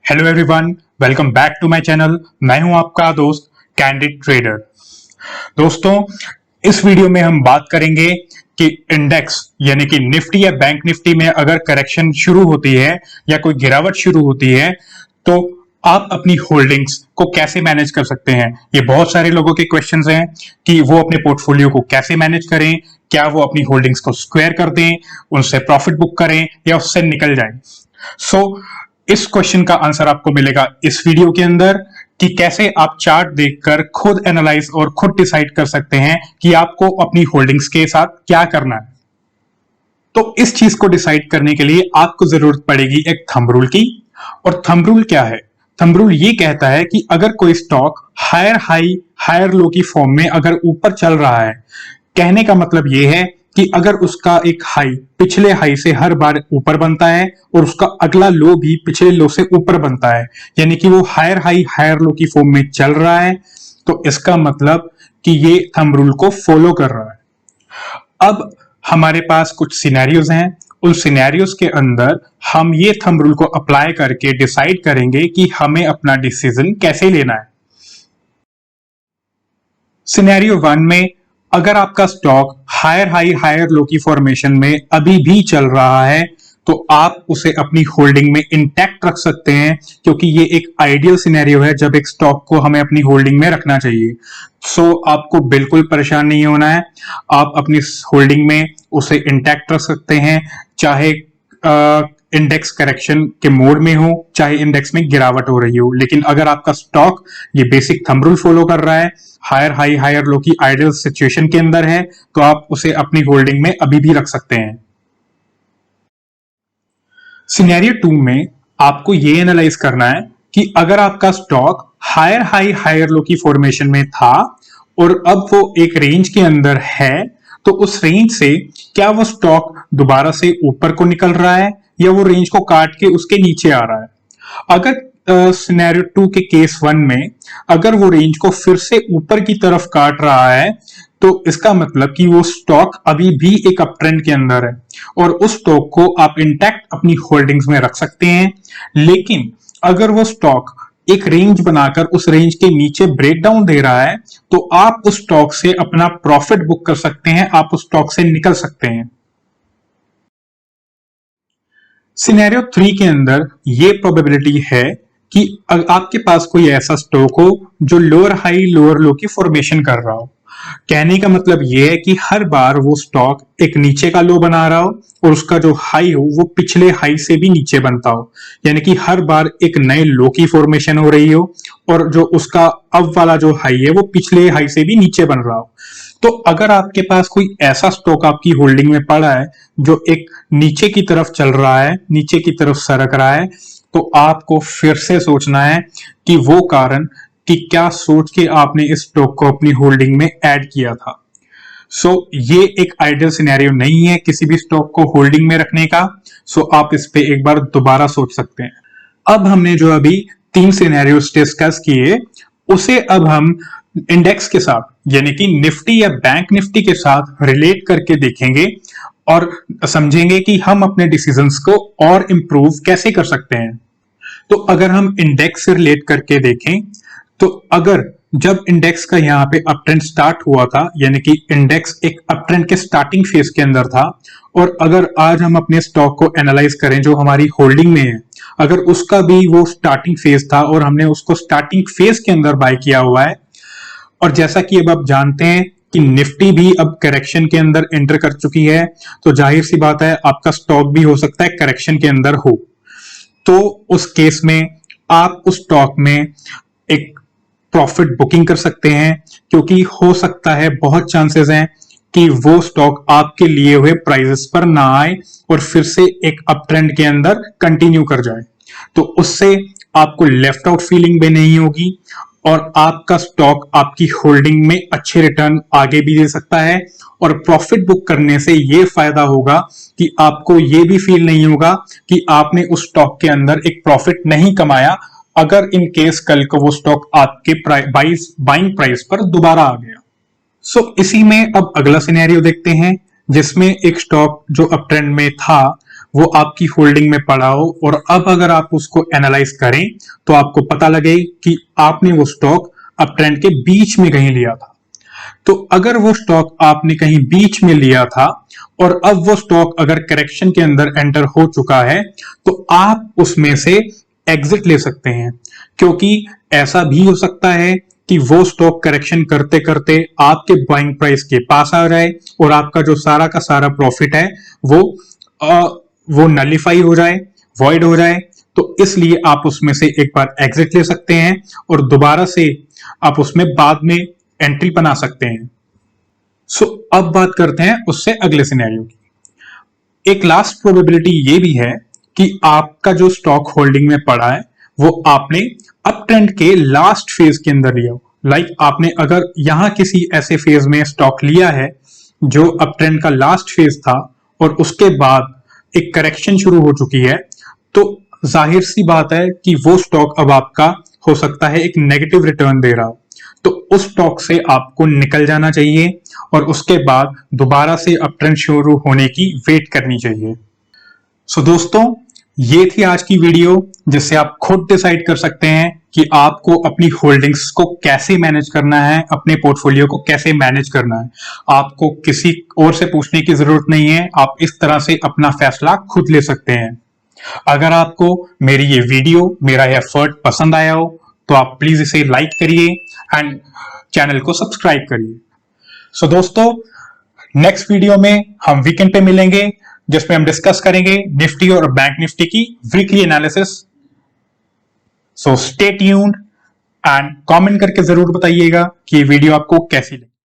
Hello everyone, welcome back to my channel. मैं हूं आपका दोस्त कैंडिड ट्रेडर। दोस्तों, इस वीडियो में हम बात करेंगे कि इंडेक्स यानी कि निफ्टी या बैंक निफ्टी में अगर करेक्शन शुरू होती है या कोई गिरावट शुरू होती है तो आप अपनी होल्डिंग्स को कैसे मैनेज कर सकते हैं। ये बहुत सारे लोगों के क्वेश्चंस हैं कि वो अपने पोर्टफोलियो को कैसे मैनेज करें, क्या वो अपनी होल्डिंग्स को स्क्वायर कर दें, उनसे प्रॉफिट बुक करें या उससे निकल जाएं। सो इस क्वेश्चन का आंसर आपको मिलेगा इस वीडियो के अंदर कि कैसे आप चार्ट देखकर खुद एनालाइज और खुद डिसाइड कर सकते हैं कि आपको अपनी होल्डिंग्स के साथ क्या करना है। तो इस चीज को डिसाइड करने के लिए आपको जरूरत पड़ेगी एक थंब रूल की। और थंब रूल क्या है? थंब रूल ये कहता है कि अगर कोई stock higher high higher low की फॉर्म में अगर ऊपर चल रहा है, कहने का मतलब ये है कि अगर उसका एक हाई पिछले हाई से हर बार ऊपर बनता है और उसका अगला लो भी पिछले लो से ऊपर बनता है, यानी कि वो हायर हाई हायर लो की फॉर्म में चल रहा है, तो इसका मतलब कि ये थंब रूल को फॉलो कर रहा है। अब हमारे पास कुछ सिनेरियोज हैं, उन सिनेरियोज के अंदर हम ये थंब रूल को अप्लाई करके डिसाइड करेंगे कि हमें अपना डिसीजन कैसे लेना है। सिनेरियो 1 में अगर आपका stock higher high higher low की फॉर्मेशन में अभी भी चल रहा है तो आप उसे अपनी होल्डिंग में इंटैक्ट रख सकते हैं, क्योंकि ये एक आइडियल सिनेरियो है जब एक स्टॉक को हमें अपनी होल्डिंग में रखना चाहिए। सो आपको बिल्कुल परेशान नहीं होना है, आप अपनी होल्डिंग में उसे इंटैक्ट रख सकते हैं, चाहे इंडेक्स करेक्शन के मोड में हो, चाहे इंडेक्स में गिरावट हो रही हो। लेकिन अगर आपका स्टॉक ये बेसिक थंब रूल फॉलो कर रहा है, हायर हाई हायर लो की आइडियल सिचुएशन के अंदर है, तो आप उसे अपनी होल्डिंग में अभी भी रख सकते हैं। सिनेरियो 2 में आपको ये एनालाइज करना है कि अगर आपका stock higher high higher low की फॉर्मेशन में था और अब वो एक रेंज के अंदर है, तो उस रेंज से क्या वो स्टॉक दोबारा से ऊपर को निकल रहा है या वो रेंज को काट के उसके नीचे आ रहा है। अगर सिनेरियो 2 के केस 1 में अगर वो रेंज को फिर से ऊपर की तरफ काट रहा है, तो इसका मतलब कि वो स्टॉक अभी भी एक अप ट्रेंड के अंदर है और उस स्टॉक को आप इंटैक्ट अपनी होल्डिंग्स में रख सकते हैं। लेकिन अगर वो स्टॉक एक रेंज बनाकर उस रेंज के नीचे ब्रेकडाउन दे रहा है, तो आप उस स्टॉक से अपना प्रॉफिट बुक कर सकते हैं, आप उस स्टॉक से निकल सकते हैं। सिनेरियो 3 के अंदर ये प्रोबेबिलिटी है कि आपके पास कोई ऐसा स्टॉक हो जो लोअर हाई लोअर लो की फॉर्मेशन कर रहा हो। कहने का मतलब यह है कि हर बार वो स्टॉक एक नीचे का लो बना रहा हो और उसका जो हाई हो वो पिछले हाई से भी नीचे बनता हो, यानी कि हर बार एक नए लो की फॉर्मेशन हो रही हो और जो उसका अब वाला जो हाई है वो पिछले हाई से भी नीचे बन रहा हो। तो अगर आपके पास कोई ऐसा स्टॉक आपकी होल्डिंग में पड़ा है जो एक नीचे की तरफ चल रहा है, नीचे की तरफ सरक रहा है, तो आपको फिर से सोचना है कि वो कारण कि क्या सोच के आपने इस स्टॉक को अपनी होल्डिंग में ऐड किया था। ये एक आइडियल सिनेरियो नहीं है किसी भी स्टॉक को होल्डिंग में रखने का। आप इस पे एक बार दोबारा सोच सकते हैं। अब हमने जो अभी 3 सिनेरियोस डिस्कस किए, उसे अब हम इंडेक्स के साथ यानी कि निफ्टी या बैंक निफ्टी के साथ रिलेट करके देखेंगे और समझेंगे कि हम अपने डिसीजंस को और इंप्रूव कैसे कर सकते हैं। तो अगर हम इंडेक्स से रिलेट करके देखें, तो अगर जब इंडेक्स का यहाँ पे अप ट्रेंड स्टार्ट हुआ था, यानी कि इंडेक्स एक अप ट्रेंड के स्टार्टिंग फेज के अंदर था, और अगर आज हम अपने स्टॉक को एनालाइज करें जो हमारी होल्डिंग में है, अगर उसका भी वो स्टार्टिंग फेज था और हमने उसको स्टार्टिंग फेज के अंदर बाय किया हुआ है, और जैसा कि अब आप जानते हैं कि निफ्टी भी अब करेक्शन के अंदर एंटर कर चुकी है, तो जाहिर सी बात है आपका स्टॉक भी हो सकता है करेक्शन के अंदर हो। तो उस केस में आप उस स्टॉक में एक प्रॉफिट बुकिंग कर सकते हैं, क्योंकि हो सकता है बहुत चांसेस हैं कि वो स्टॉक आपके लिए हुए प्राइसेस पर ना आए और फिर से एक अप ट्रेंड के अंदर कंटिन्यू कर जाए। तो उससे आपको लेफ्ट आउट फीलिंग भी नहीं होगी और आपका स्टॉक आपकी होल्डिंग में अच्छे रिटर्न आगे भी दे सकता है। और प्रॉफिट बुक करने से ये फायदा होगा कि आपको ये भी फील नहीं होगा कि आपने उस स्टॉक के अंदर एक प्रॉफिट नहीं कमाया, अगर इन केस कल को वो स्टॉक आपके बाइंग प्राइस पर दोबारा आ गया। इसी में अब अगला सिनेरियो देखते हैं, जिसमें एक स्टॉक जो अप ट्रेंड में था वो आपकी होल्डिंग में पड़ा हो और अब अगर आप उसको एनालाइज करें तो आपको पता लगे कि आपने वो स्टॉक अप ट्रेंड के बीच में कहीं लिया था। तो अगर वो स्टॉक आपने कहीं बीच में लिया था और अब वो स्टॉक अगर करेक्शन के अंदर एंटर हो चुका है तो आप उसमें से एग्जिट ले सकते हैं, क्योंकि ऐसा भी हो सकता है कि वो स्टॉक करेक्शन करते करते आपके बाइंग प्राइस के पास आ जाए और आपका जो सारा का सारा प्रॉफिट है वो वो नलिफाई हो जाए, वॉइड हो जाए। तो इसलिए आप उसमें से एक बार एग्जिट ले सकते हैं और दोबारा से आप उसमें बाद में एंट्री बना सकते हैं। सो अब बात करते हैं उससे अगले सिनेरियो की। एक लास्ट प्रोबेबिलिटी ये भी है कि आपका जो स्टॉक होल्डिंग में पड़ा है वो आपने अप ट्रेंड के लास्ट फेज के अंदर लिया हो। लाइक आपने अगर यहां किसी ऐसे फेज में स्टॉक लिया है जो अप ट्रेंड का लास्ट फेज था और उसके बाद एक करेक्शन शुरू हो चुकी है, तो जाहिर सी बात है कि वो स्टॉक अब आपका हो सकता है एक नेगेटिव रिटर्न दे रहा हो। तो उस स्टॉक से आपको निकल जाना चाहिए और उसके बाद दोबारा से अप ट्रेंड शुरू होने की वेट करनी चाहिए। सो दोस्तों, ये थी आज की वीडियो जिससे आप खुद डिसाइड कर सकते हैं कि आपको अपनी होल्डिंग्स को कैसे मैनेज करना है, अपने पोर्टफोलियो को कैसे मैनेज करना है। आपको किसी और से पूछने की जरूरत नहीं है, आप इस तरह से अपना फैसला खुद ले सकते हैं। अगर आपको मेरी ये वीडियो, मेरा ये एफर्ट पसंद आया हो तो आप प्लीज इसे लाइक करिए एंड चैनल को सब्सक्राइब करिए। सो दोस्तों, नेक्स्ट वीडियो में हम वीकेंड पे मिलेंगे जिसमें हम डिस्कस करेंगे निफ्टी और बैंक निफ्टी की weekly analysis. So stay tuned and comment करके जरूर बताइएगा कि ये वीडियो आपको कैसी लगी।